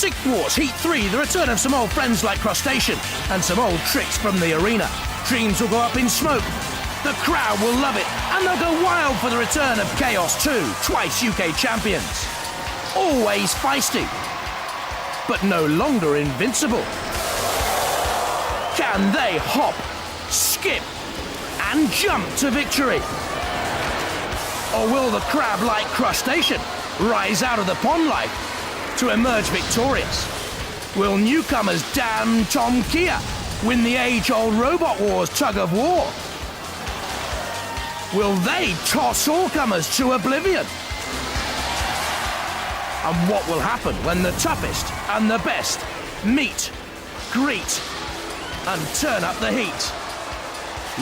Sixth Wars Heat 3, the return of some old friends like Crushtacean and some old tricks from the arena. Dreams will go up in smoke. The crowd will love it, and they'll go wild for the return of Chaos 2, twice UK champions. Always feisty, but no longer invincible. Can they hop, skip, and jump to victory? Or will the crab-like Crushtacean rise out of the pond life to emerge victorious? Will newcomers Dantomkia win the age-old Robot Wars tug-of-war? Will they toss all comers to oblivion? And what will happen when the toughest and the best meet, greet, and turn up the heat?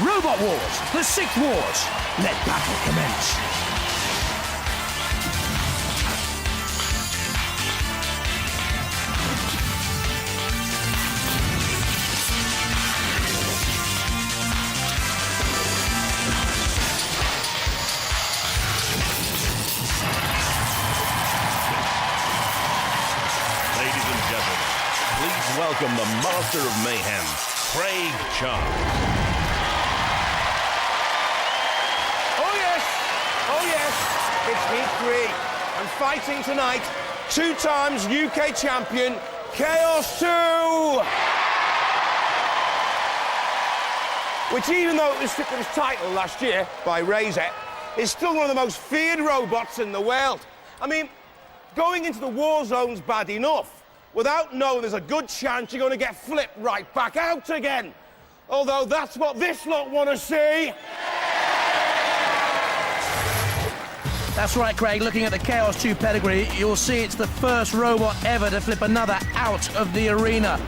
Robot Wars, the Sixth Wars, let battle commence. Please welcome the Master of Mayhem, Craig Chant. Oh yes, it's Heat 3. And fighting tonight, 2 times UK champion, Chaos 2! Which, even though it was stripped of his title last year by Razor, is still one of the most feared robots in the world. I mean, going into the war zone's bad enough, without knowing there's a good chance you're going to get flipped right back out again. Although that's what this lot want to see. That's right, Craig. Looking at the Chaos 2 pedigree, you'll see it's the first robot ever to flip another out of the arena.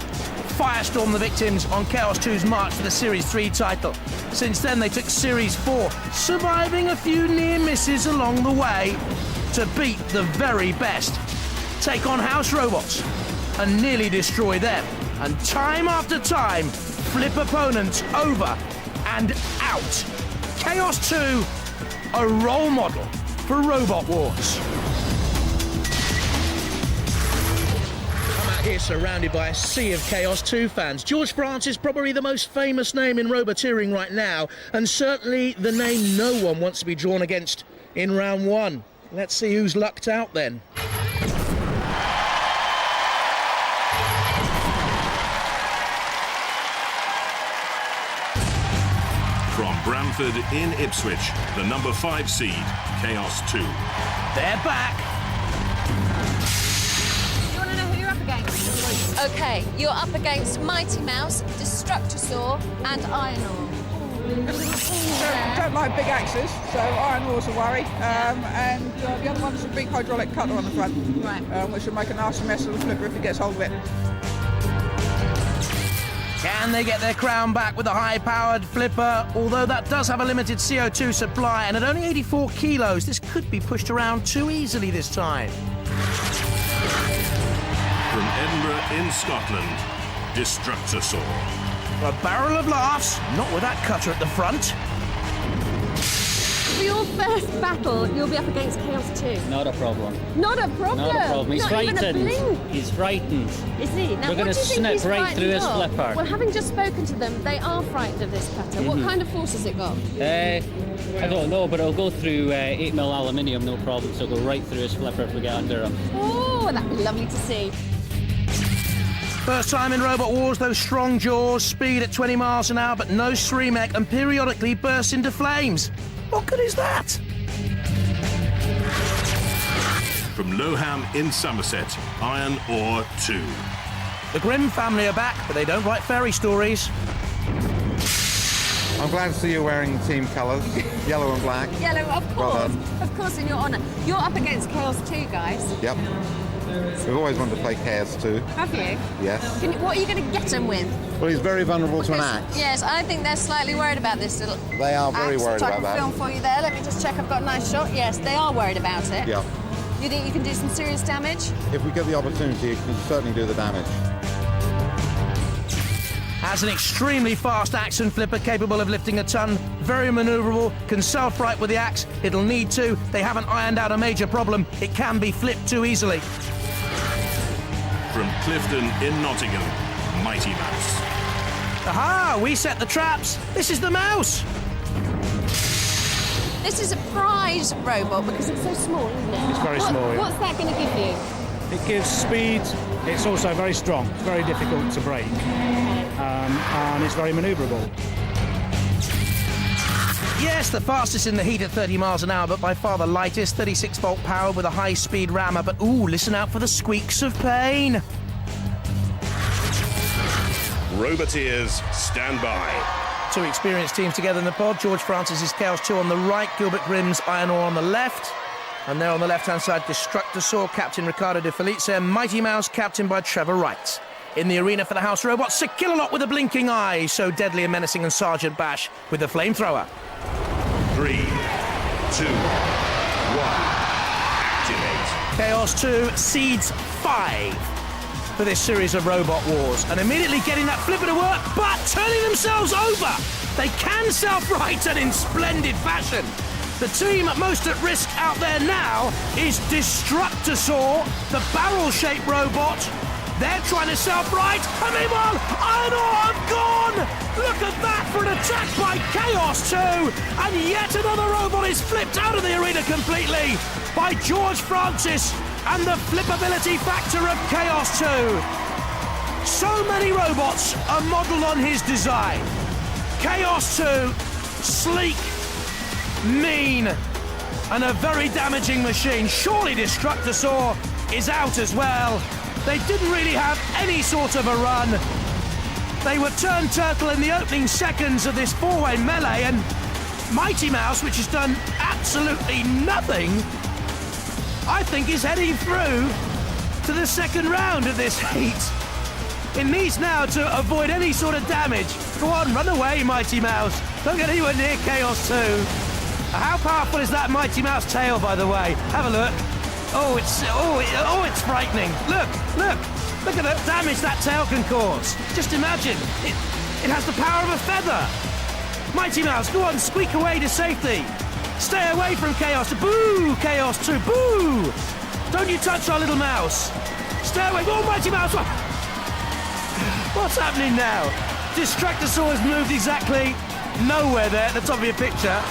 Firestorm the victims on Chaos 2's march to the Series 3 title. Since then, they took Series 4, surviving a few near misses along the way to beat the very best. Take on house robots and nearly destroy them, and time after time flip opponents over and out. Chaos 2, a role model for Robot Wars. I'm out here surrounded by a sea of Chaos 2 fans. George France is probably the most famous name in roboteering right now, and certainly the name no one wants to be drawn against in round 1. Let's see who's lucked out then. From Bramford in Ipswich, the number 5 seed, Chaos 2. They're back. You want to know who you're up against? OK, you're up against Mighty Mouse, Destructosaur, and Iron Ore. Don't like big axes, so iron ore's a worry. And the other one is a big hydraulic cutter on the front, right. Which will make a nasty mess of the flipper if he gets hold of it. Can they get their crown back with a high-powered flipper? Although that does have a limited CO2 supply, and at only 84 kilos, this could be pushed around too easily this time. From Edinburgh in Scotland, Destructosaur. A barrel of laughs, not with that cutter at the front. For your first battle, you'll be up against Chaos 2. Not a problem. Not a problem? Not a problem. He's Not even a frightened. blink. He's frightened. Is he? Now, We're going to snip right through his flipper. Well, having just spoken to them, they are frightened of this cutter. What kind of force has it got? I don't know, but it'll go through 8mm aluminium, no problem. So it'll go right through his flipper if we get under him. Oh, that'd be lovely to see. First time in Robot Wars, those strong jaws, speed at 20 miles an hour, but no streamek, and periodically burst into flames. What good is that? From Lowham in Somerset, Iron Ore 2. The Grimm family are back, but they don't write fairy stories. I'm glad to see you wearing the team colours, yellow and black. Yellow, of course. Well done. Of course, in your honour. You're up against Chaos 2, guys. Yep. We've always wanted to play Chaos 2. Have you? Yes. What are you going to get him with? Well, he's very vulnerable to an axe. Yes, I think they're slightly worried about this little They are very axe, worried which about I can that. film for you there. Let me just check I've got a nice shot. Yes, they are worried about it. Yeah. You think you can do some serious damage? If we get the opportunity, you can certainly do the damage. Has an extremely fast axe and flipper capable of lifting a ton, very manoeuvrable, can self-right with the axe, it'll need to. They haven't ironed out a major problem, it can be flipped too easily. From from Clifton in Nottingham, Mighty Mouse. Aha, we set the traps. This is the mouse. This is a prize robot because it's so small, isn't it? It's very small, yeah. What's that going to give you? It gives speed. It's also very strong. It's very difficult to break. And it's very manoeuvrable. Yes, the fastest in the heat at 30 miles an hour, but by far the lightest, 36-volt power with a high-speed rammer. But, ooh, listen out for the squeaks of pain. Roboteers, stand by. Two experienced teams together in the pod. George Francis's Chaos 2 on the right, Gilbert Grimm's Iron Ore on the left. And there on the left-hand side, Destructosaur, Captain Ricardo de Felice, Mighty Mouse, captained by Trevor Wright. In the arena for the house robots, Sir Killalot with a blinking eye, so deadly and menacing, and Sergeant Bash with the flamethrower. 3, 2, 1, activate. Chaos 2 seeds 5 for this series of robot wars, and immediately getting that flipper to work, but turning themselves over. They can self-right and in splendid fashion. The team most at risk out there now is Destructosaur, the barrel-shaped robot. They're trying to self-right, and meanwhile, Iron Ore have gone! Look at that for an attack by Chaos 2, and yet another robot is flipped out of the arena completely by George Francis and the flippability factor of Chaos 2. So many robots are modelled on his design. Chaos 2, sleek, mean, and a very damaging machine. Surely Destructosaur is out as well. They didn't really have any sort of a run. They were turned turtle in the opening seconds of this four-way melee, and Mighty Mouse, which has done absolutely nothing, I think is heading through to the second round of this heat. It needs now to avoid any sort of damage. Go on, run away, Mighty Mouse. Don't get anywhere near Chaos 2. How powerful is that Mighty Mouse tail, by the way? Have a look. It's frightening. Look at the damage that tail can cause. Just imagine, it has the power of a feather. Mighty Mouse, go on, squeak away to safety. Stay away from Chaos. Boo, Chaos 2, boo! Don't you touch our little mouse. Stay away. Oh, Mighty Mouse! What's happening now? Destructosaur has moved exactly nowhere there at the top of your picture.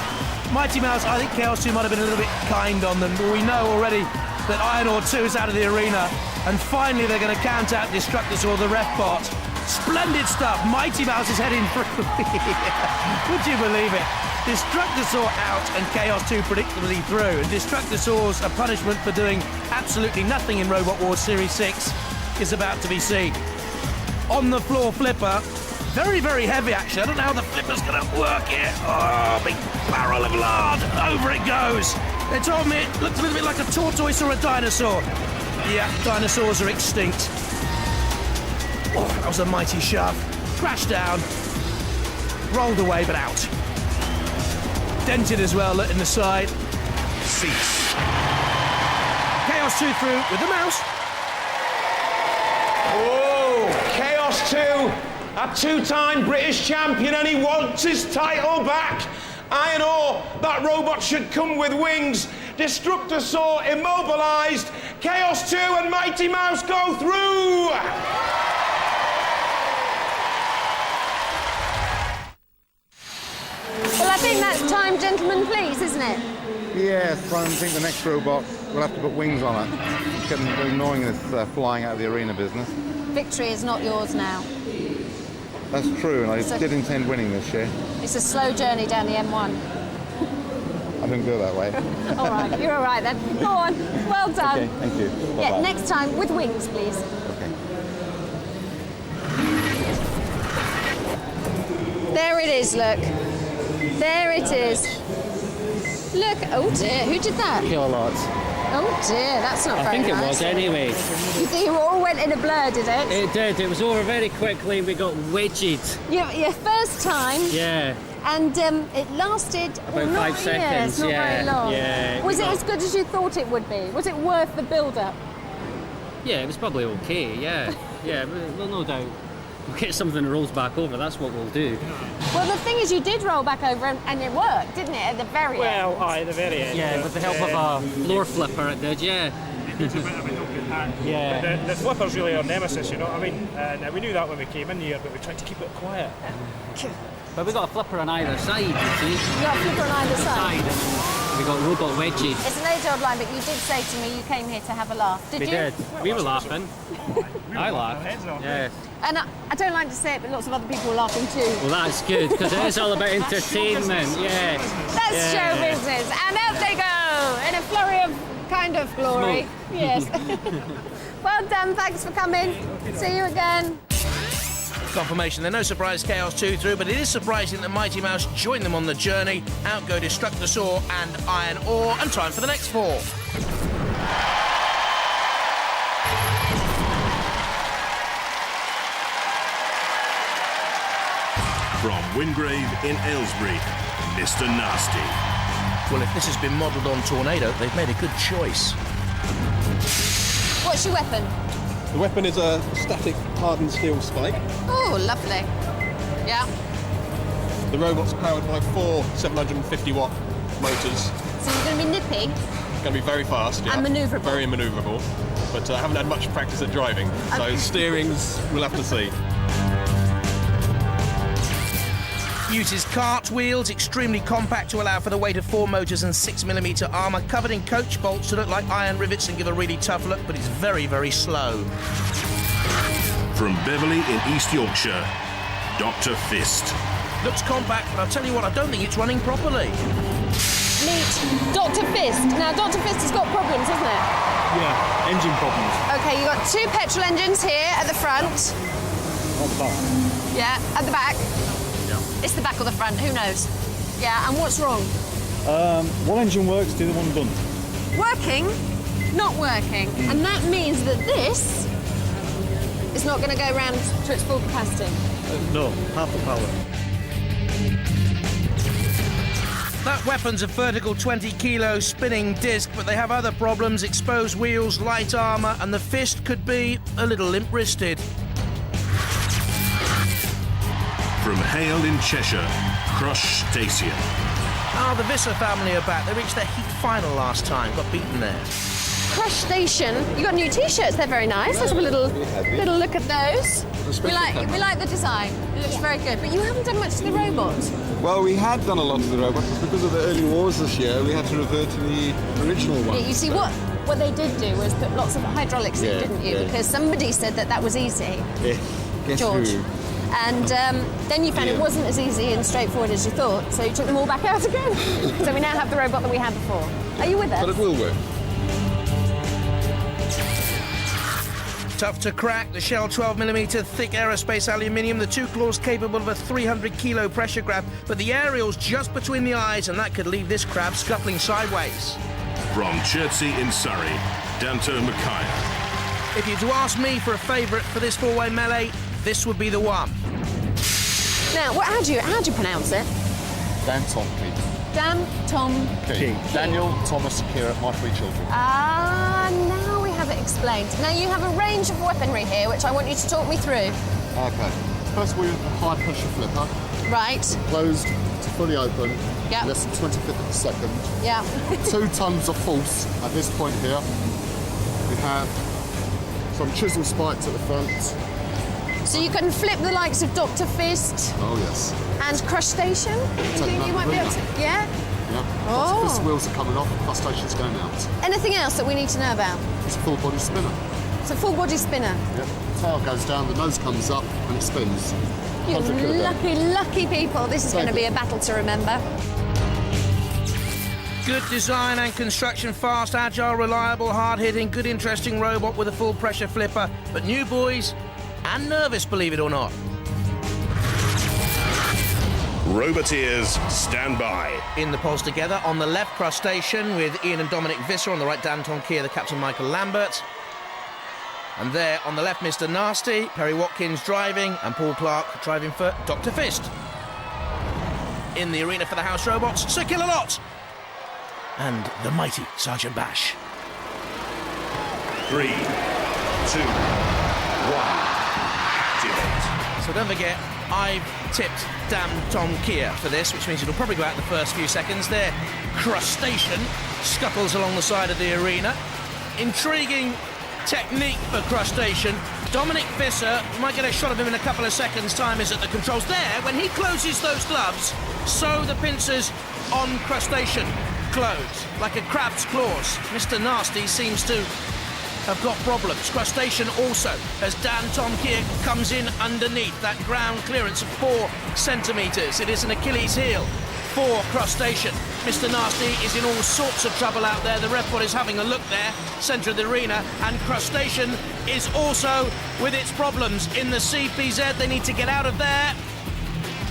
Mighty Mouse, I think Chaos 2 might have been a little bit kind on them, but we know already that Iron Ore 2 is out of the arena, and finally they're going to count out Destructosaur, the ref bot. Splendid stuff. Mighty Mouse is heading through. Would you believe it? Destructosaur out and Chaos 2 predictably through. And Destructosaur's a punishment for doing absolutely nothing in Robot Wars Series 6 is about to be seen. On the floor flipper. Very, very heavy, actually. I don't know how the flipper's going to work here. Oh, big barrel of lard. Over it goes. They told me it looked a little bit like a tortoise or a dinosaur. Yeah, dinosaurs are extinct. Oh, that was a mighty shove. Crashed down. Rolled away, but out. Dented as well in the side. Cease. Chaos 2 through with the mouse. Oh, Chaos 2, a two-time British champion, and he wants his title back. Iron Ore, that robot should come with wings. Destructosaur immobilised. Chaos 2 and Mighty Mouse go through. Well, I think that's time, gentlemen, please, isn't it? Yes, I think the next robot will have to put wings on it. It's getting very annoying, this flying out of the arena business. Victory is not yours now. That's true, and I did intend winning this year. It's a slow journey down the M1. I didn't go that way. All right, you're all right then. Go on. Well done. Okay, thank you. Yeah, Bye-bye. next time with wings, please. Okay. There it is, look. There it is. Look, oh dear, who did that? Killalot. Oh dear, that's not I very think it nice. was anyway. You think you all went in a blur, did it? It did. It was over very quickly and we got wedged. Your first time, Yeah. and it lasted About 5 seconds, not yeah, very long. yeah. Was it as good as you thought it would be? Was it worth the build-up? Yeah, it was probably okay, yeah. Yeah, well, no doubt. We'll get something that rolls back over, that's what we'll do. Well, the thing is, you did roll back over and it worked, didn't it, at the very end? Aye, the very end. Yeah, with the help of a floor flipper it did, yeah. It needs a bit of a Yeah. The flipper's really our nemesis, you know what I mean? And we knew that when we came in here, but we tried to keep it quiet. But we got a flipper on either side, you see. You got a flipper on either side? And we got robot wedges. It's an age-old line, but you did say to me you came here to have a laugh. Did We you? did. We were laughing. I laughed. Yeah. And I don't like to say it, but lots of other people were laughing too. Well, that's good, because it is all about entertainment. Yeah. That's show business. And out they go in a flurry of kind of glory. Smoke. Yes. Well done. Thanks for coming. See you again. Confirmation, they're no surprise Chaos 2 through, but it is surprising that Mighty Mouse joined them on the journey. Out go Destructosaur and Iron Ore, and time for the next four. From Wingrave in Aylesbury, Mr. Nasty. Well, if this has been modelled on Tornado, they've made a good choice. What's your weapon? The weapon is a static hardened steel spike. Oh, lovely. Yeah. The robot's powered by 4 750-watt motors. So you're going to be nippy? It's going to be very fast, yeah. And manoeuvrable. Very manoeuvrable. But I haven't had much practice at driving, so steerings, we'll have to see. Uses cartwheels, extremely compact to allow for the weight of 4 motors and 6mm armour, covered in coach bolts to look like iron rivets and give a really tough look, but it's very, very slow. From Beverley in East Yorkshire, Dr. Fist. Looks compact, but I'll tell you what, I don't think it's running properly. Meet Dr. Fist. Now, Dr. Fist has got problems, hasn't it? Yeah, engine problems. OK, you've got 2 petrol engines here at the front. On the back. Yeah, at the back. It's the back or the front, who knows? Yeah, and what's wrong? One engine works, the other one doesn't. Working, not working. And that means that this is not going to go round to its full capacity. No, half the power. That weapon's a vertical 20-kilo spinning disc, but they have other problems, exposed wheels, light armour, and the Fist could be a little limp-wristed. From Hale in Cheshire, Crushtacean. Ah, the Visser family are back. They reached their heat final last time, got beaten there. Crushtacean, you got new T-shirts. They're very nice. Let's have a little look at those. We like the design. It looks very good. But you haven't done much to the robot. Well, we had done a lot to the robot, but because of the early wars this year, we had to revert to the original one. Yeah, you see, what they did do was put lots of hydraulics in, didn't you? Yeah. Because somebody said that was easy. Yeah. Guess George. who? And then you found it wasn't as easy and straightforward as you thought, so you took them all back out again. So we now have the robot that we had before. Are you with us? But it will work. Tough to crack, the shell 12mm thick aerospace aluminium, the 2 claws capable of a 300-kilo pressure grab, but the aerial's just between the eyes, and that could leave this crab scuttling sideways. From Chertsey in Surrey, Dantomkia. If you're to ask me for a favourite for this 4-way melee, this would be the one. Now, how do you pronounce it? Dantomkia. Dantomkia. Daniel, Thomas, Kira, my 3 children. Ah, now we have it explained. Now, you have a range of weaponry here, which I want you to talk me through. Okay. First of all, you have a high pressure flipper. Right. Closed to fully open. Yep. Less than 25th of a second. Yeah. 2 tons of force at this point here. We have some chisel spikes at the front. So you can flip the likes of Dr. Fist Oh, yes. and Crushtacean? You might be able to... Yeah? Yeah. Oh. Fist wheels are coming off, Crushtacean's going out. Anything else that we need to know about? It's a full body spinner. It's a full body spinner. Yep. The tail goes down, the nose comes up, and it spins. You 100 kilograms. lucky people. This is going to be a battle to remember. Good design and construction, fast, agile, reliable, hard-hitting, good interesting robot with a full pressure flipper, but new boys and nervous, believe it or not. Roboteers, stand by. In the pods together, on the left, Crushtacean with Ian and Dominic Visser, on the right, Dantomkia, the Captain Michael Lambert. And there, on the left, Mr. Nasty, Perry Watkins driving, and Paul Clark driving for Dr. Fist. In the arena for the house robots, Sir Kill-A-Lot and the mighty Sergeant Bash. 3, 2, 1. Activate. So don't forget, I've tipped Dantomkia for this, which means it'll probably go out in the first few seconds. There, Crushtacean scuttles along the side of the arena. Intriguing technique for Crushtacean. Dominic Visser, you might get a shot of him in a couple of seconds' time, is at the controls there. When he closes those gloves, so the pincers on Crushtacean close, like a crab's claws. Mr. Nasty seems to have got problems. Crushtacean also, as Dantomkia comes in underneath that ground clearance of 4 centimetres. It is an Achilles heel for Crushtacean. Mr. Nasty is in all sorts of trouble out there. The ref bot is having a look there, centre of the arena, and Crushtacean is also with its problems in the CPZ. They need to get out of there.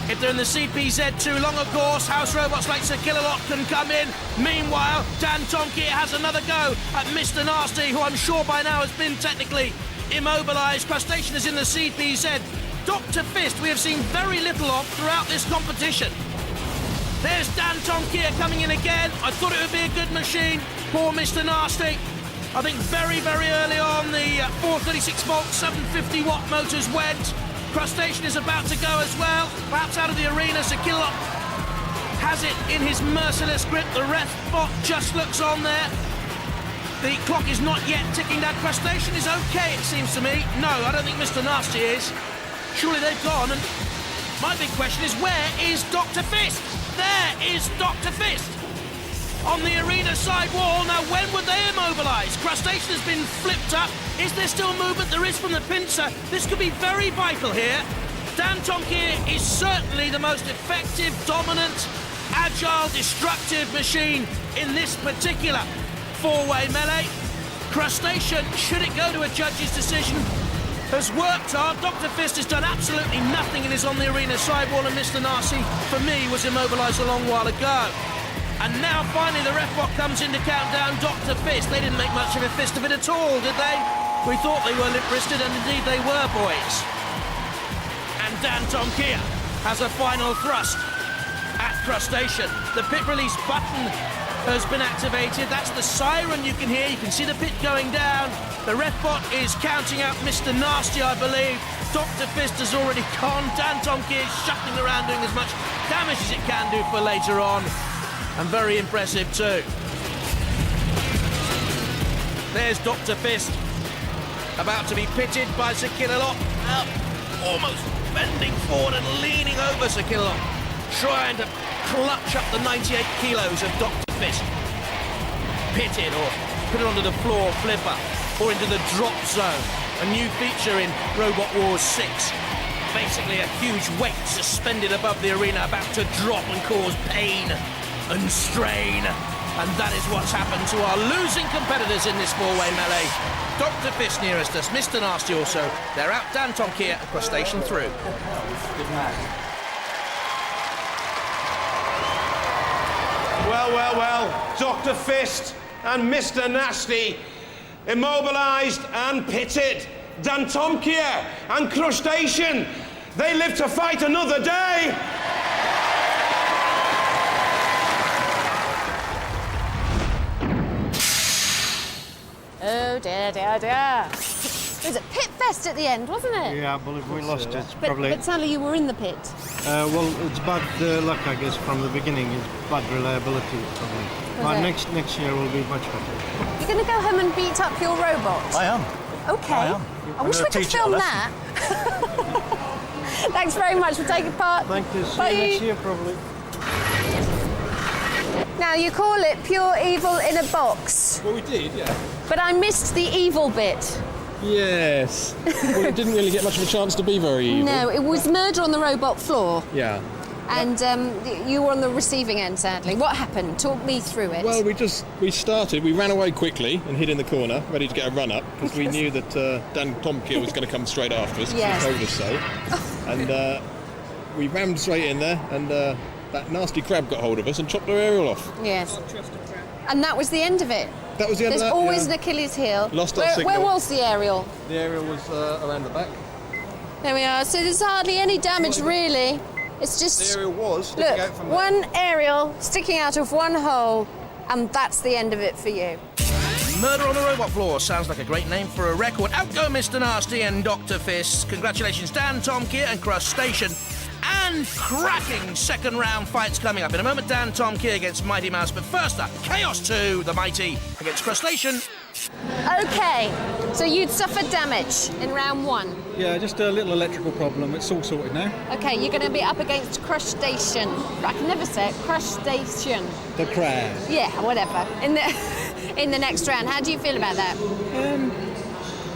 If they're in the CPZ too long, of course, house robots like Sir Killalot can come in. Meanwhile, Dantomkia has another go at Mr. Nasty, who I'm sure by now has been technically immobilised. Crushtacean is in the CPZ. Dr. Fist, we have seen very little of throughout this competition. There's Dantomkia coming in again. I thought it would be a good machine. Poor Mr. Nasty. I think very, very early on, the 436 volt, 750 watt motors went. Crushtacean is about to go as well. Perhaps out of the arena. Sir Killalot has it in his merciless grip. The ref bot just looks on there. The clock is not yet ticking down. Crushtacean is okay, it seems to me. No, I don't think Mr. Nasty is. Surely they've gone. And my big question is, where is Dr. Fist? There is Dr. Fist on the arena side wall. Now, when would they immobilise? Crushtacean has been flipped up. Is there still movement? There is from the pincer. This could be very vital here. Dantomkia is certainly the most effective, dominant, agile, destructive machine in this particular 4-way melee. Crushtacean, should it go to a judge's decision, has worked hard. Dr. Fist has done absolutely nothing and is on the arena sidewall, and Mr. Nasty, for me, was immobilised a long while ago. And now, finally, the ref bot comes in to count down Dr. Fist. They didn't make much of a fist of it at all, did they? We thought they were limp-wristed, and indeed they were, boys. And Dantomkia has a final thrust at Crushtacean. The pit release button has been activated. That's the siren you can hear. You can see the pit going down. The ref bot is counting out Mr. Nasty, I believe. Dr. Fist has already gone. Dantomkia is shuffling around doing as much damage as it can do for later on. And very impressive too. There's Dr. Fist, about to be pitted by Sir Killalot. Now, almost bending forward and leaning over Sir Killalot, trying to clutch up the 98 kilos of Dr. Fist. Pitted, or put it onto the floor flipper, or into the drop zone. A new feature in Robot Wars 6. Basically a huge weight suspended above the arena, about to drop and cause pain and strain. And that is what's happened to our losing competitors in this 4-way melee. Dr. Fist nearest us, Mr. Nasty also. They're out. Dantomkia, Crushtacean through. Good man. Well, Dr. Fist and Mr. Nasty immobilised and pitted. Dantomkia and Crushtacean, they live to fight another day. Oh dear, dear, dear. It was a pit fest at the end, wasn't it? Yeah, I believe we lost it. But sadly you were in the pit. Well, it's bad luck, I guess, from the beginning. It's bad reliability, probably. But next year will be much better. You're going to go home and beat up your robot? I am. Okay. I am. I wish we could film that. Thanks very much for taking part. Thank you. See Bye. you next year, probably. Now, you call it pure evil in a box. Well, we did, yeah. But I missed the evil bit. Yes. Well, it didn't really get much of a chance to be very evil. No, it was murder on the robot floor. Yeah. And you were on the receiving end, sadly. What happened? Talk me through it. Well, we ran away quickly and hid in the corner, ready to get a run up, because we knew that Dantomkia was going to come straight after us, because Yes. he told us so. And we rammed straight in there, and that nasty crab got hold of us and chopped our aerial off. Yes. And that was the end of it. That was the end There's of that, always yeah. an Achilles heel. Lost our Where signal. was the aerial? The aerial was around the back. There we are. So there's hardly any damage, really. It's just... The aerial was sticking Look, out from one aerial sticking out of one hole, and that's the end of it for you. Murder on the robot floor sounds like a great name for a record. Out go Mr. Nasty and Dr. Fist. Congratulations, Dantomkia and Crushtacean. and cracking second round fights coming up. In a moment, Dantomkia against Mighty Mouse, but first up, Chaos 2, the Mighty, against Crushtacean. Okay, so you'd suffered damage in round 1. Yeah, just a little electrical problem. It's all sorted now. Okay, you're going to be up against Crushtacean. I can never say it. Crushtacean. The crab. Yeah, whatever. In the next round, how do you feel about that?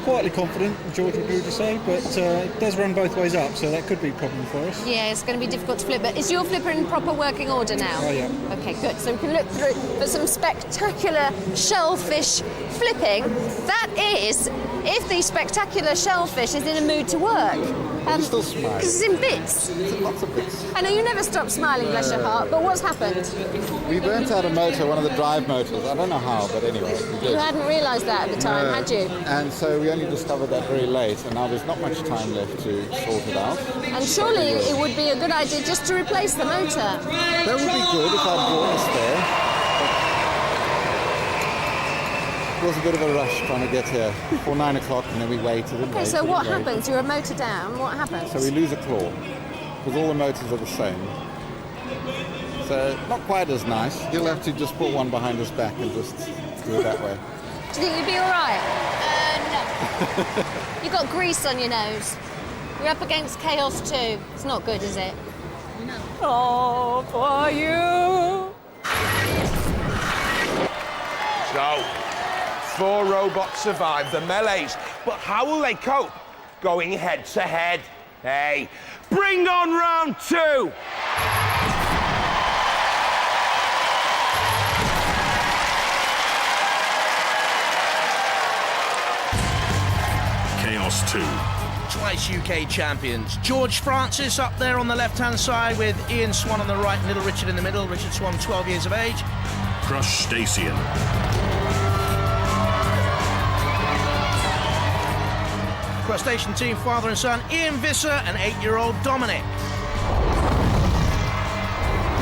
Quietly confident, George would agree to say, but it does run both ways up, so that could be a problem for us. Yeah, it's going to be difficult to flip, but is your flipper in proper working order now? Oh, yeah. Okay, good. So we can look through for some spectacular shellfish flipping. That is, if the spectacular shellfish is in a mood to work. He's still smiling. Because it's in bits. It's in lots of bits. I know you never stop smiling, bless your heart, but what's happened? We burnt out a motor, one of the drive motors. I don't know how, but anyway, we did. You hadn't realised that at the time, had you? And so we only discovered that very late, and now there's not much time left to sort it out. And surely it would be a good idea just to replace the motor. That would be good if I'd brought us there. It was a bit of a rush trying to get here for 9 o'clock, and then we waited and Okay, waited. so what and waited. happens? You're a motor down, what happens? So we lose a claw, because all the motors are the same. So not quite as nice. You'll have to just put one behind his back and just do it that way. Do you think you'd be all right? No. You've got grease on your nose. You're up against Chaos 2. It's not good, is it? No. Oh, for you. So, 4 robots survive the melees, but how will they cope going head to head? Hey, bring on round 2! Chaos 2. Twice UK champions. George Francis up there on the left-hand side with Ian Swan on the right and Little Richard in the middle. Richard Swan, 12 years of age. Crushtacean. Crushtacean team, father and son, Ian Visser and 8-year-old Dominic.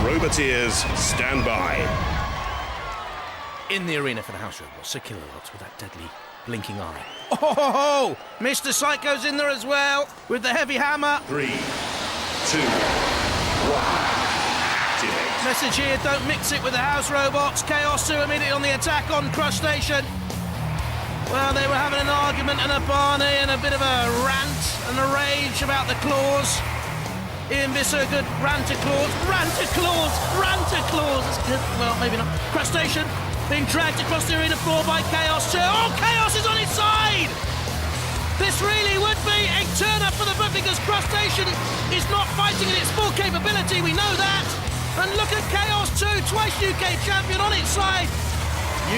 Roboteers, stand by. In the arena for the house robots, Sir Kilowatts with that deadly blinking eye. Oh, Mr. Psycho's in there as well with the heavy hammer. 3, 2, 1. Activate. Message here, don't mix it with the house robots. Chaos 2 immediately on the attack on Crushtacean. Well, they were having an argument and a Barney and a bit of a rant and a rage about the claws. Ian Visser, good rant-a-claws. That's good. Well, maybe not. Crushtacean being dragged across the arena floor by Chaos 2. Oh, Chaos is on his side! This really would be a turn-up for the book because Crushtacean is not fighting at its full capability, we know that. And look at Chaos 2, twice UK champion on its side.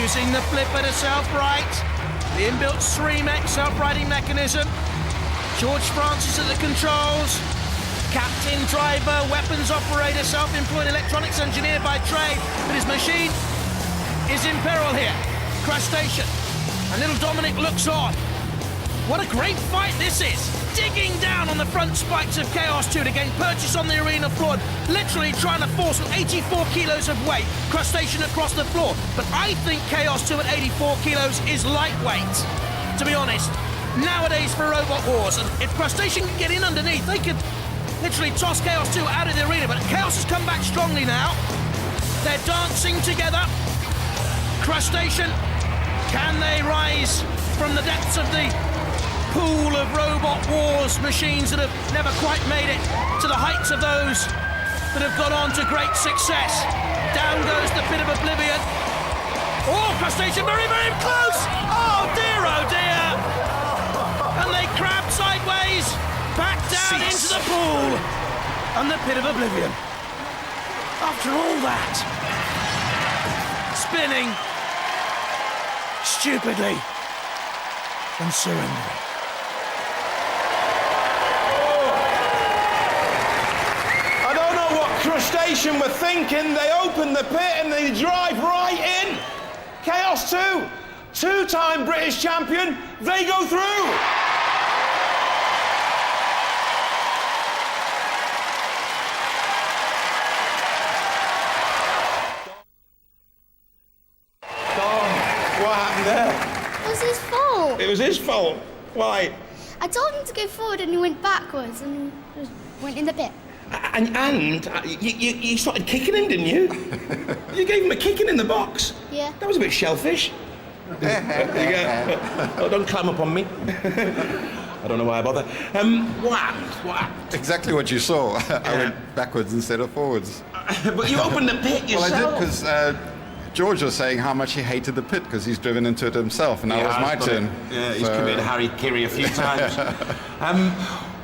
Using the flipper to self-right. The inbuilt Streamex self-righting mechanism. George Francis at the controls. Captain, driver, weapons operator, self-employed electronics engineer by trade. But his machine is in peril here. Crushtacean. And little Dominic looks on. What a great fight this is. Digging down on the front spikes of Chaos 2 to gain purchase on the arena floor. Literally trying to force with 84 kilos of weight Crushtacean across the floor. But I think Chaos 2 at 84 kilos is lightweight, to be honest. Nowadays for Robot Wars, and if Crushtacean can get in underneath, they could literally toss Chaos 2 out of the arena. But Chaos has come back strongly now. They're dancing together. Crushtacean, can they rise from the depths of the pool of Robot Wars machines that have never quite made it to the heights of those that have gone on to great success? Down goes the pit of oblivion. Oh, Crushtacean very, very close! Oh dear, and they crab sideways back down into the pool and the pit of oblivion. After all that, spinning stupidly and surrendering. I don't know what Crushtacean were thinking. They open the pit and they drive right in. Chaos 2, 2-time British champion, they go through. What happened there? It was his fault. It was his fault. Why? I told him to go forward and he went backwards and went in the pit. And you started kicking him, didn't you? You gave him a kicking in the box. Yeah. That was a bit shellfish. Oh, don't climb up on me. I don't know why I bother. What happened? Exactly what you saw. I went backwards instead of forwards. But you opened the pit yourself. Well, I did, because George was saying how much he hated the pit because he's driven into it himself, and now it's my turn. Yeah, he's committed Harry Kiri a few times.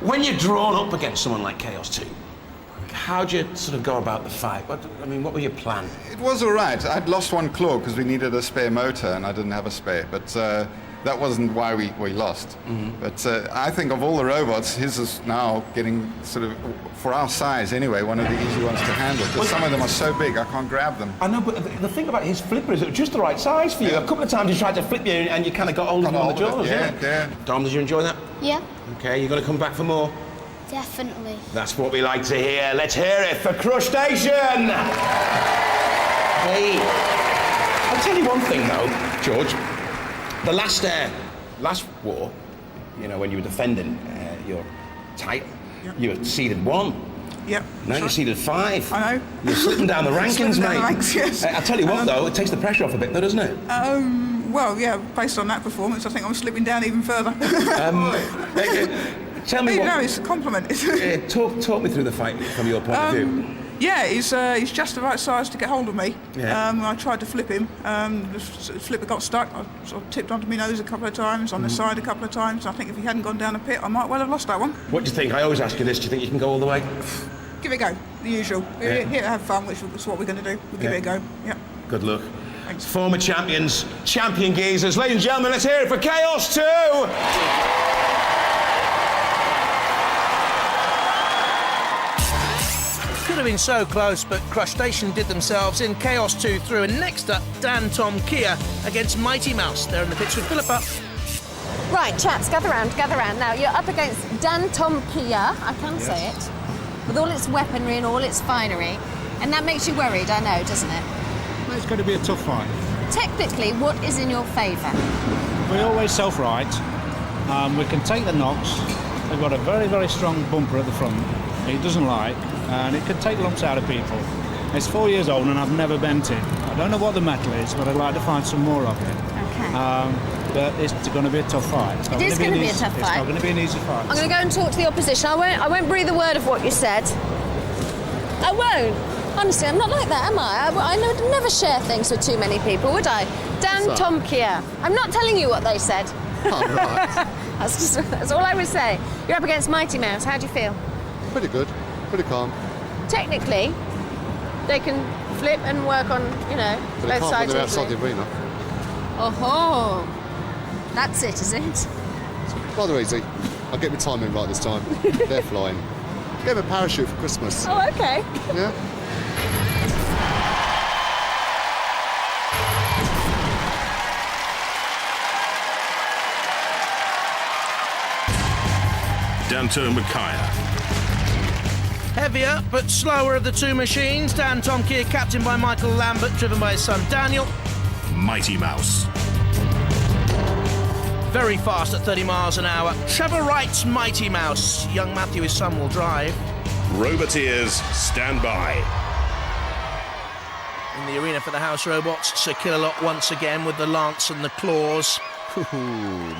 When you're drawn up against someone like Chaos 2, how do you sort of go about the fight? What were your plan? It was all right. I'd lost one claw because we needed a spare motor, and I didn't have a spare, but that wasn't why we lost. But I think of all the robots, his is now getting sort of, for our size anyway, one of the easy ones to handle. Because some of them are so big, I can't grab them. I know, but the thing about his flipper is it was just the right size for you. A couple of times he tried to flip you and you kind of got hold of him on the jaws, yeah. Dom, did you enjoy that? Yeah. Okay, you're going to come back for more? Definitely. That's what we like to hear. Let's hear it for Crushtacean! Hey, I'll tell you one thing though, George. The last war, when you were defending your title, you were seeded 1. Yep. Now you're seeded 5. I know. You're slipping down the rankings, mate. Down the ranks, yes. I'll tell you what, though, it takes the pressure off a bit, though, doesn't it? Well, yeah, based on that performance, I think I'm slipping down even further. Tell me what... No, it's a compliment. Talk me through the fight from your point of view. Yeah, he's just the right size to get hold of me. Yeah. I tried to flip him. The flipper got stuck. I sort of tipped onto my nose a couple of times, on the side a couple of times. I think if he hadn't gone down the pit, I might well have lost that one. What do you think? I always ask you this. Do you think you can go all the way? Give it a go. The usual. We're here to have fun, which is what we're going to do. We'll give it a go. Yep. Good luck. Thanks. Former champions, champion geezers. Ladies and gentlemen, let's hear it for Chaos 2! Could have been so close, but Crushtacean did themselves in. Chaos 2 through, and next up, Dantomkia against Mighty Mouse. They're in the pits with Philippa. Right, chaps, gather round. Now, you're up against Dantomkia, I can say it, with all its weaponry and all its finery. And that makes you worried, I know, doesn't it? Well, it's going to be a tough fight. Technically, what is in your favour? We always self-right. We can take the knocks. They've got a very, very strong bumper at the front. It doesn't like, and it can take lumps out of people. It's 4 years old and I've never bent it. I don't know what the metal is, but I'd like to find some more of it. Okay. But it's going to be a tough fight. It is going to be a tough fight. It's not going to be an easy fight. I'm going to go and talk to the opposition. I won't breathe a word of what you said. I won't. Honestly, I'm not like that, am I? I would never share things with too many people, would I? Dantomkia. I'm not telling you what they said. Oh, right. That's all I would say. You're up against Mighty Mouse. How do you feel? Pretty good. Pretty calm. Technically, they can flip and work on, But both sides when they're of outside the arena. Oh, that's it, is it? It's rather easy. I'll get my timing right this time. They're flying. Get them a parachute for Christmas. Oh, okay. Yeah? Dantomkia. Heavier but slower of the two machines. Dantomkia, captained by Michael Lambert, driven by his son Daniel. Mighty Mouse. Very fast at 30 miles an hour. Trevor Wright's Mighty Mouse. Young Matthew, his son, will drive. Roboteers, stand by. In the arena for the house robots, Sir Killalot once again with the lance and the claws. Ooh,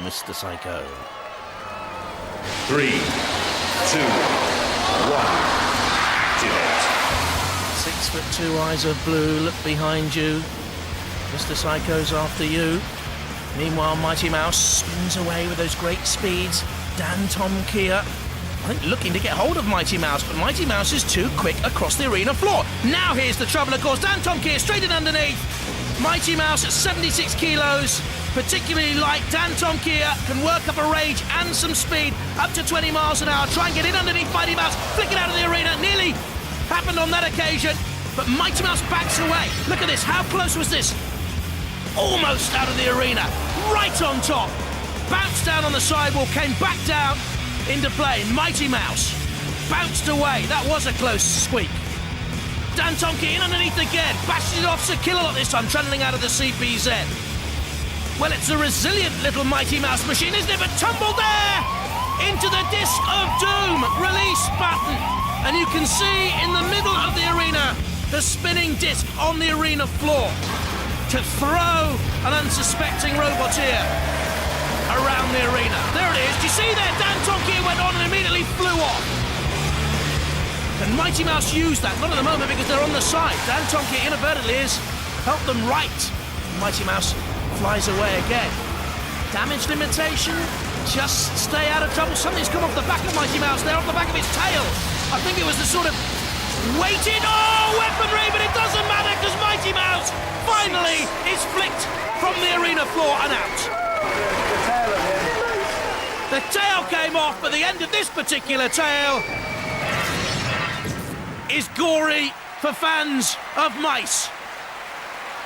Mr. Psycho. 3, 2, 1. 6'2", eyes of blue, look behind you. Mr. Psycho's after you. Meanwhile, Mighty Mouse spins away with those great speeds. Dantomkia, I think, looking to get hold of Mighty Mouse, but Mighty Mouse is too quick across the arena floor. Now here's the trouble, of course. Dantomkia straight in underneath. Mighty Mouse at 76 kilos, particularly light. Dantomkia can work up a rage and some speed, up to 20 miles an hour. Try and get in underneath Mighty Mouse, flick it out of the arena. Nearly happened on that occasion, but Mighty Mouse backs away. Look at this, how close was this? Almost out of the arena, right on top. Bounced down on the sidewall, came back down into play. Mighty Mouse bounced away. That was a close squeak. Dantomkia in underneath again, bashes it off Sir Killalot this time, trundling out of the CPZ. Well, it's a resilient little Mighty Mouse machine, isn't it? But tumbled there! into the disc of doom. Release button. And you can see in the middle of the arena the spinning disc on the arena floor to throw an unsuspecting roboteer around the arena. There it is. Do you see there? Dantomkia went on and immediately flew off. And Mighty Mouse used that, not at the moment because they're on the side. Dantomkia inadvertently has helped them right. Mighty Mouse flies away again. Damage limitation, just stay out of trouble. Something's come off the back of Mighty Mouse there, off the back of his tail. I think it was the sort of weighted, weaponry, but it doesn't matter because Mighty Mouse finally is flicked from the arena floor and out. The tail came off, but the end of this particular tail is gory for fans of mice.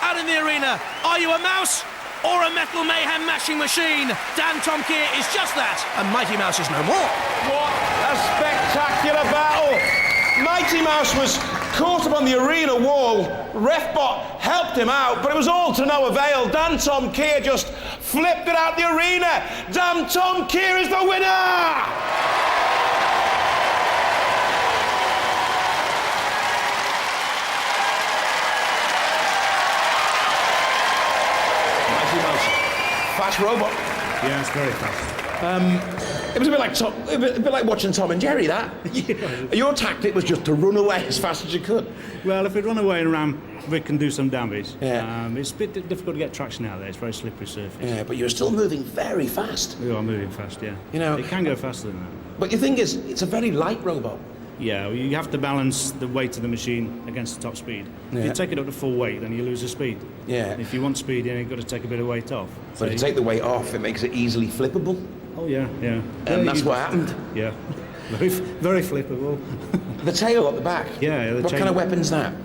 Out in the arena, are you a mouse or a metal mayhem mashing machine? Dantomkia is just that, and Mighty Mouse is no more. What a spectacular battle! Mighty Mouse was caught up on the arena wall. Refbot helped him out, but it was all to no avail. Dantomkia just flipped it out the arena. Dantomkia is the winner! Fast robot. Yeah, it's very fast. It was a bit like watching Tom and Jerry, that. Yeah. Your tactic was just to run away as fast as you could. Well, if we run away and ram, we can do some damage. Yeah. It's a bit difficult to get traction out there. It's a very slippery surface. Yeah, but you're still moving very fast. We are moving fast, yeah. You know, it can go faster than that. But the thing is, it's a very light robot. Yeah, well, you have to balance the weight of the machine against the top speed. Yeah. If you take it up to full weight, then you lose the speed. Yeah. If you want speed, then you've got to take a bit of weight off. But if you take the weight off, it makes it easily flippable. Oh, yeah, yeah. And that's what happened. Yeah. Very flippable. The tail at the back? Yeah. What kind of weapon's that?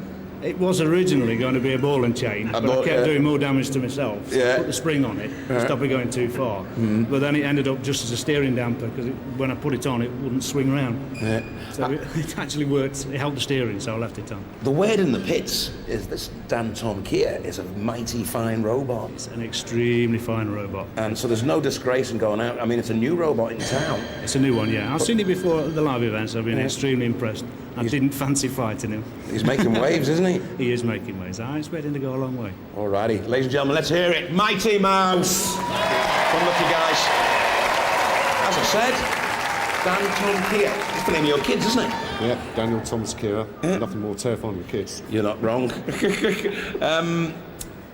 It was originally going to be a ball and chain, but I kept doing more damage to myself. So I put the spring on it, stop it going too far. But then it ended up just as a steering damper, because when I put it on, it wouldn't swing round. Yeah. So it actually worked. It held the steering, so I left it on. The word in the pits is this Dantomkia is a mighty fine robot. It's an extremely fine robot. And so there's no disgrace in going out. I mean, it's a new robot in town. It's a new one, yeah. I've seen it before at the live events. I've been extremely impressed. I didn't fancy fighting him. He's making waves, isn't he? He is making waves. I expect him to go a long way. Alrighty, ladies and gentlemen, let's hear it. Mighty Mouse. Come lucky guys. As I said, Dantomkia. It's the name of your kids, isn't it? Yeah, Daniel, Thomas, Kira. Nothing more terrifying than kids. You're not wrong. The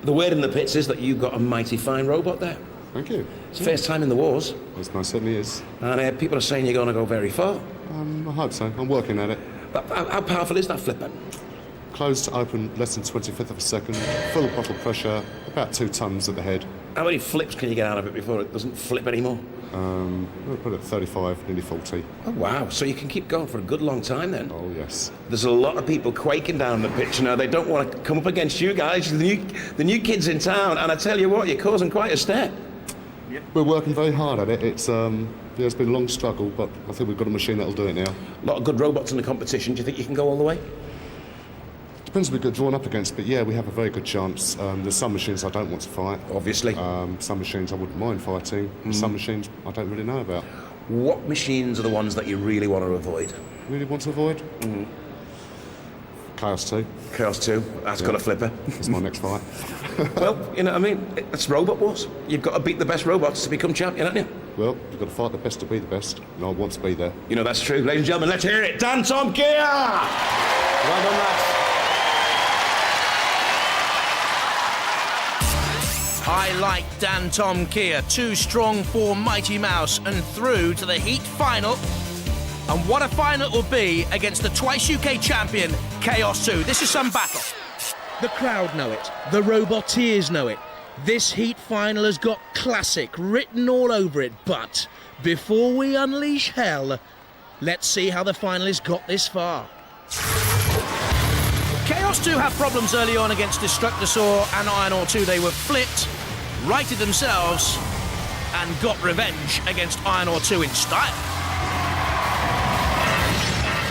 word in the pits is that you've got a mighty fine robot there. Thank you. It's the first time in the wars. It most certainly is. And people are saying you're going to go very far. I hope so. I'm working at it. But how powerful is that flipper? Closed to open less than 25th of a second, full throttle pressure, about 2 tons at the head. How many flips can you get out of it before it doesn't flip anymore? We'll put it at 35, nearly 40. Oh, wow. So you can keep going for a good long time then? Oh, yes. There's a lot of people quaking down the pitch now. They don't want to come up against you guys, the new kids in town. And I tell you what, you're causing quite a stir. We're working very hard at it. It's been a long struggle, but I think we've got a machine that'll do it now. A lot of good robots in the competition. Do you think you can go all the way? Depends who we get drawn up against, but yeah, we have a very good chance. There's some machines I don't want to fight. Obviously. Some machines I wouldn't mind fighting. Some machines I don't really know about. What machines are the ones that you really want to avoid? Really want to avoid? Chaos 2. Chaos 2. That's got a flipper. That's my next fight. Well, you know what I mean? It's Robot Wars. You've got to beat the best robots to become champion, haven't you? Well, you've got to fight the best to be the best, and I want to be there. You know, that's true. Ladies and gentlemen, let's hear it. Dantomkia! Well done, lads. I like Dantomkia. Too strong for Mighty Mouse and through to the heat final. And what a final it will be against the twice UK champion, Chaos 2. This is some battle. The crowd know it. The Roboteers know it. This heat final has got classic written all over it. But before we unleash hell, let's see how the finalists got this far. Chaos 2 had problems early on against Destructosaur and Iron Ore 2. They were flipped, righted themselves, and got revenge against Iron Ore 2 in style.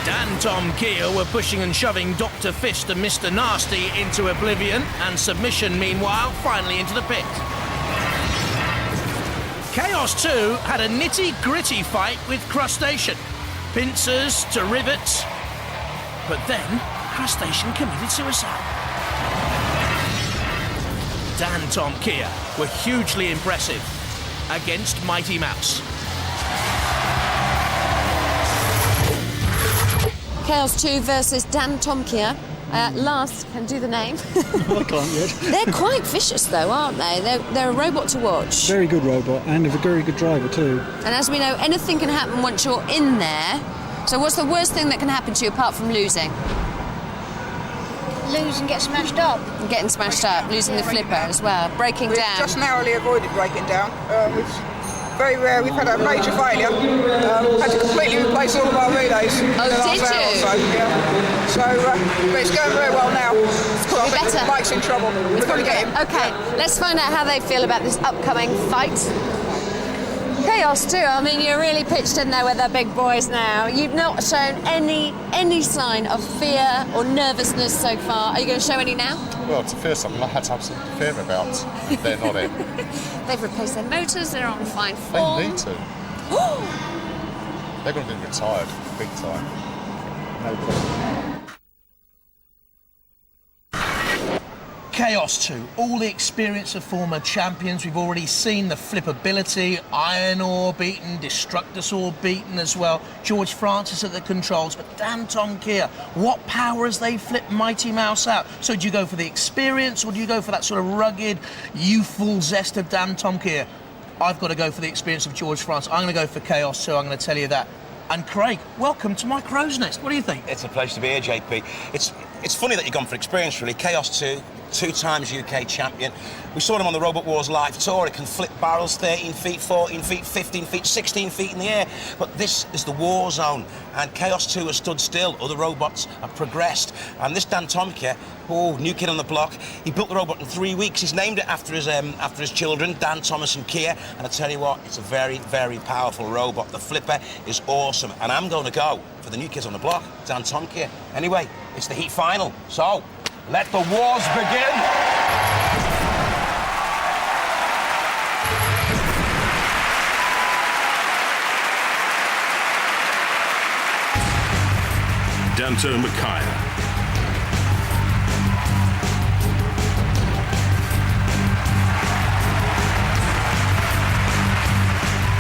Dantomkia were pushing and shoving Dr. Fist and Mr. Nasty into oblivion, and submission, meanwhile, finally into the pit. Chaos 2 had a nitty-gritty fight with Crushtacean. Pincers to rivets. But then, Crushtacean committed suicide. Dantomkia were hugely impressive against Mighty Mouse. Chaos 2 versus Dantomkia. Last can do the name. I can't yet. They're quite vicious, though, aren't they? They're a robot to watch. Very good robot and a very good driver too. And as we know, anything can happen once you're in there. So what's the worst thing that can happen to you apart from losing? Lose and get smashed up. And getting smashed up, losing the flipper as well, breaking We've down. just narrowly avoided breaking down. It's very rare. We've had a major failure. Had to completely replace all of our relays. Oh, did you? But it's going very well now. Could be better. Mike's in trouble. We're going to get him. Okay, let's find out how they feel about this upcoming fight. Chaos 2, I mean, you're really pitched in there with the big boys now. You've not shown any sign of fear or nervousness so far. Are you going to show any now? Well, it's the first time I had to have some fear about. They're not in. They've replaced their motors, they're on fine form. They need to. They're going to be retired, big time. No problem. Chaos 2, all the experience of former champions. We've already seen the flippability, Iron Ore beaten, Destructosaur beaten as well. George Francis at the controls, but Dantomkia, what power as they flip Mighty Mouse out? So do you go for the experience or do you go for that sort of rugged, youthful zest of Dantomkia? I've got to go for the experience of George Francis. I'm going to go for Chaos 2, I'm going to tell you that. And Craig, welcome to my crow's nest. What do you think? It's a pleasure to be here, JP. It's funny that you've gone for experience, really. Chaos 2, 2 times UK champion. We saw him on the Robot Wars live tour. It can flip barrels 13 feet, 14 feet, 15 feet, 16 feet in the air. But this is the war zone, and Chaos 2 has stood still. Other robots have progressed. And this Dantomkia, new kid on the block, he built the robot in 3 weeks. He's named it after his children, Dan, Thomas and Kia. And I tell you what, it's a very, very powerful robot. The flipper is awesome. And I'm going to go for the new kids on the block, Dantomkia. Anyway, it's the heat final. So, let the wars begin. Dantomkia.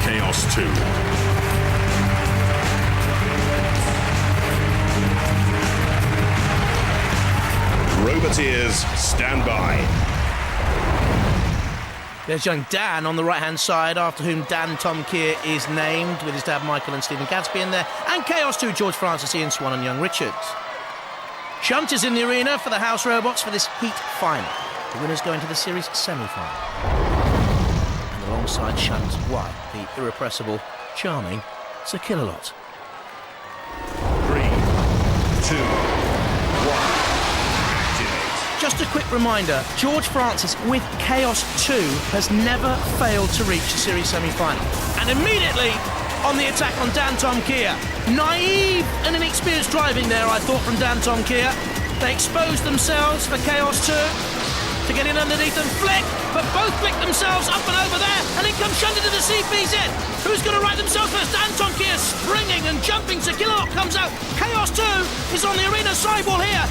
Chaos 2. Roboteers, stand by. There's young Dan on the right-hand side, after whom Dantomkia is named, with his dad Michael and Stephen Gadsby in there, and Chaos 2, George Francis, Ian Swan and young Richards. Shunt is in the arena for the house robots for this heat final. The winners go into the series semi-final. And alongside Shunt, why, the irrepressible, charming Sir Killalot. 3, 2, 1. Just a quick reminder, George Francis with Chaos 2 has never failed to reach the series semi-final. And immediately on the attack on Dantomkia. Naive and inexperienced driving there, I thought, from Dantomkia. They exposed themselves for Chaos 2 to get in underneath and flick, but both flick themselves up and over there, and in comes Shunt into the CPZ. Who's going to right themselves first? Dantomkia springing and jumping, so Killalot comes out. Chaos 2 is on the arena sidewall here.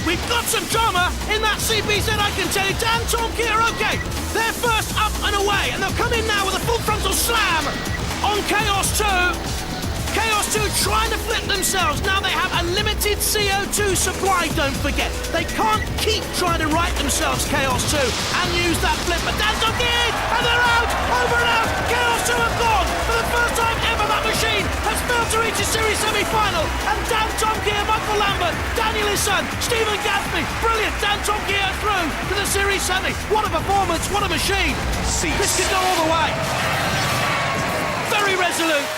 We've got some drama in that CPZ, I can tell you. Dantomkia are okay. They're first up and away, and they'll come in now with a full frontal slam on Chaos 2. Chaos 2 trying to flip themselves. Now they have a limited CO2 supply, don't forget. They can't keep trying to right themselves, Chaos 2, and use that flipper. Dantomkia, and they're out! Over and out! Chaos 2 have gone! For the first time ever, that machine has failed to reach a series semi-final. And Dantomkia, Michael Lambert, Daniel his son, Stephen Gadsby, brilliant! Dantomkia through to the series semi. What a performance, what a machine! This could go all the way. Very resolute.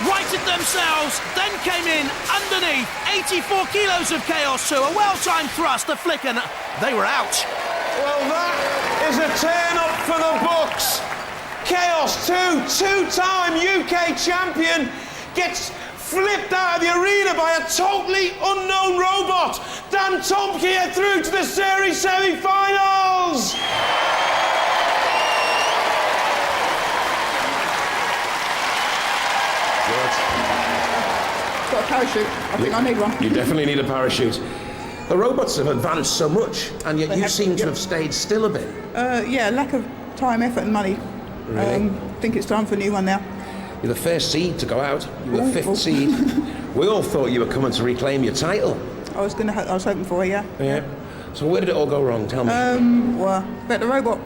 Righted themselves, then came in underneath. 84 kilos of Chaos 2, a well-timed thrust, the flick, and they were out. Well, that is a turn-up for the books. Chaos 2, two-time UK champion, gets flipped out of the arena by a totally unknown robot. Dantomkia through to the series semi-finals. got a parachute. I think I need one. You definitely need a parachute. The robots have advanced so much, and yet you seem to have stayed still a bit. Yeah, lack of time, effort and money. Really? I think it's time for a new one now. You're the first seed to go out. You were the fifth seed. We all thought you were coming to reclaim your title. I was hoping for it, yeah. Yeah. So where did it all go wrong? Tell me. Well, better robot,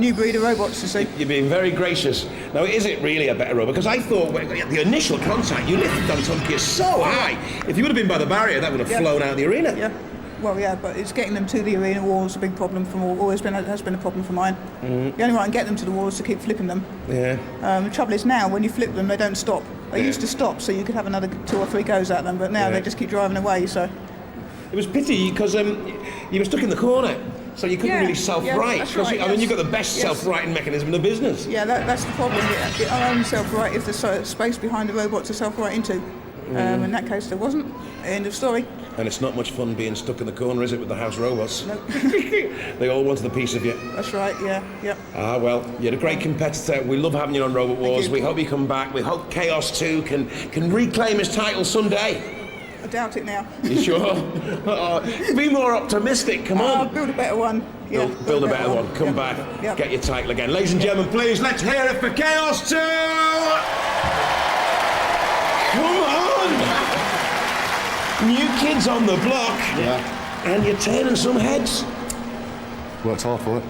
new breed of robots, you see. You're being very gracious. Now, is it really a better robot? Because I thought the initial contact, you lifted Dantomkia so high. If you would have been by the barrier, that would have flown out of the arena. Yeah. Well, yeah, but it's getting them to the arena wall is a big problem for has been a problem for mine. The only way I can get them to the wall is to keep flipping them. Yeah. The trouble is now, when you flip them, they don't stop. They used to stop, so you could have another 2 or 3 goes at them, but now they just keep driving away, so... It was pity, because you were stuck in the corner, so you couldn't really self-right. That's right, I mean, you've got the best self-righting mechanism in the business. Yeah, that's the problem. It only self-right if there's space behind the robot to self-right into. In that case, there wasn't. End of story. And it's not much fun being stuck in the corner, is it, with the house robots? No. They all wanted a piece of you. That's right, yeah, yep. Ah, well, you're a great competitor. We love having you on Robot Wars. We hope you come back. We hope Chaos 2 can reclaim his title someday. I doubt it now. You sure? Be more optimistic, come on. Build a better one. Yeah, build a better one. Come back, get your title again. Ladies and gentlemen, please, let's hear it for Chaos 2! Come on! New kids on the block, and you're turning some heads. Worked hard for it.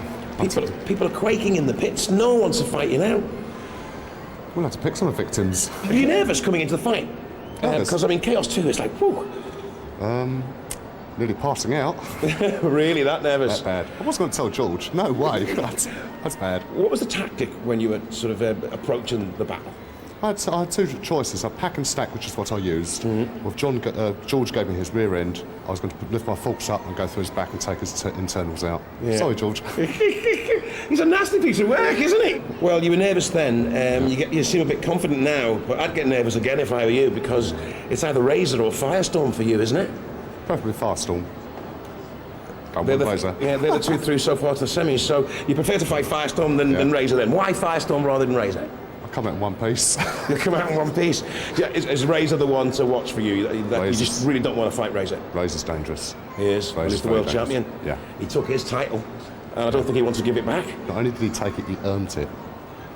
People are quaking in the pits. No one wants to fight you now. We'll have to pick some of the victims. Are you nervous coming into the fight? Because, I mean, Chaos 2 is like, whew. Nearly passing out. Really, that nervous? That bad. I wasn't going to tell George. No way. That's bad. What was the tactic when you were sort of approaching the battle? I had 2 choices. I pack and stack, which is what I used. Well, George gave me his rear end. I was going to lift my forks up and go through his back and take his internals out. Yeah. Sorry, George. He's a nasty piece of work, isn't he? Well, you were nervous then. You seem a bit confident now, but I'd get nervous again if I were you, because it's either Razor or Firestorm for you, isn't it? Preferably Firestorm. They're the 2 through so far to the semis, so you prefer to fight Firestorm than Razor then. Why Firestorm rather than Razor? Come out in one piece. You come out in one piece. Yeah, is Razor the one to watch for you? You just really don't want to fight Razor? Razor's dangerous. He is. Well, he's the world champion. Yeah. He took his title, and I don't think he wants to give it back. Not only did he take it, he earned it.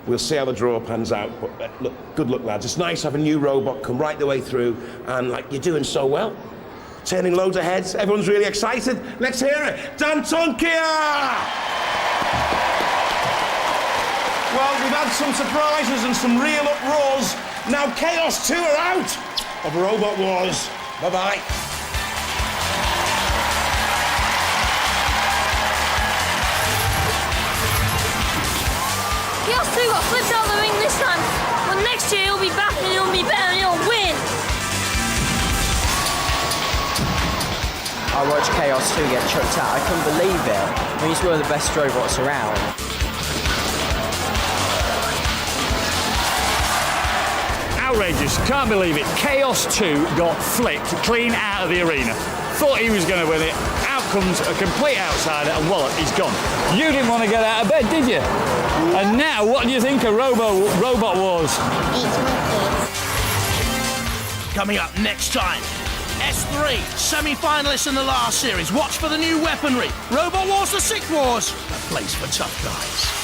We'll see how the draw pans out, but look, good luck, lads. It's nice to have a new robot come right the way through, and you're doing so well. Turning loads of heads. Everyone's really excited. Let's hear it. Dantomkia! Well, we've had some surprises and some real uproars. Now Chaos 2 are out of Robot Wars. Bye-bye. Chaos 2 got flipped out of the ring this time. But next year he'll be back and he'll be better and he'll win. I watched Chaos 2 get chucked out. I couldn't believe it. I mean, he's one of the best robots around. Outrageous, can't believe it. Chaos 2 got flipped clean out of the arena. Thought he was going to win it. Out comes a complete outsider and wallop, he's gone. You didn't want to get out of bed, did you? And now, what do you think of Robot Wars? Coming up next time, S3, semi-finalists in the last series. Watch for the new weaponry. Robot Wars, the Sick Wars, a place for tough guys.